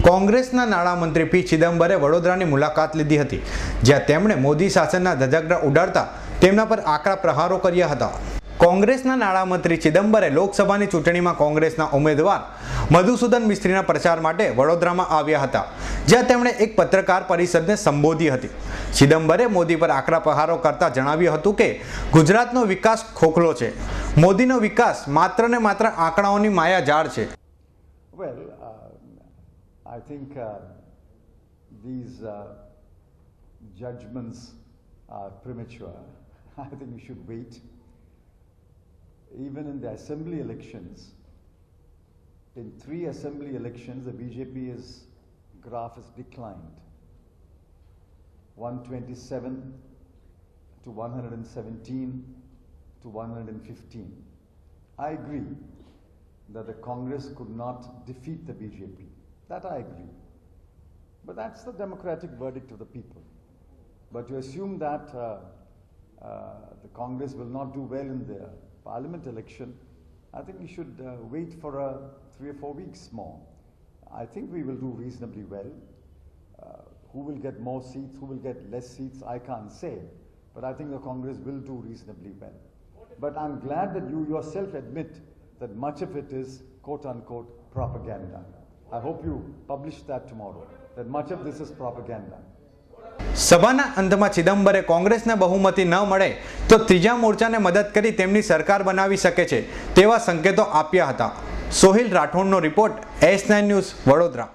કોંગ્રેસના નાણામંત્રી પી ચિદમ્બરે વડોદરાની મુલાકાત લીધી હતી, જ્યાં તેમણે મોદી શાસનના ધજાગરા ઉડાડતા તેમના પર આકરા પ્રહારો કર્યા હતા। કોંગ્રેસના નાણામંત્રી ચિદમ્બરે લોકસભાની ચૂંટણીમાં કોંગ્રેસના ઉમેદવાર મધુસૂદન મિસ્ત્રીના પ્રચાર માટે વડોદરામાં આવ્યા હતા, જ્યાં તેમણે એક પત્રકાર પરિષદને સંબોધી હતી। ચિદમ્બરે મોદી પર આકરા પ્રહારો કરતા જણાવ્યું હતું કે ગુજરાતનો વિકાસ ખોખલો છે, મોદીનો વિકાસ માત્ર ને માત્ર આંકડાઓની માયાજાળ છે। I think these judgments are premature. I think we should wait. Even in the assembly elections, in 3 assembly elections, the BJP's graph has declined. 127 to 117 to 115. I agree that the Congress could not defeat the BJP. That I agree. But that's the democratic verdict of the people. But to assume that the Congress will not do well in the parliament election, I think we should wait for 3 or 4 weeks more. I think we will do reasonably well. Who will get more seats, who will get less seats, I can't say. But I think the Congress will do reasonably well. But I'm glad that you yourself admit that much of it is quote-unquote propaganda. I hope you publish that tomorrow, that much of this is propaganda. સભાના અંતમાં ચિદમ્બરે કોંગ્રેસને બહુમતી ન મળે તો ત્રીજા મોરચાને મદદ કરી તેમની સરકાર બનાવી શકે છે તેવા સંકેતો આપ્યા હતા। સોહિલ રાઠોડનો રિપોર્ટ S9 ન્યૂઝ વડોદરા।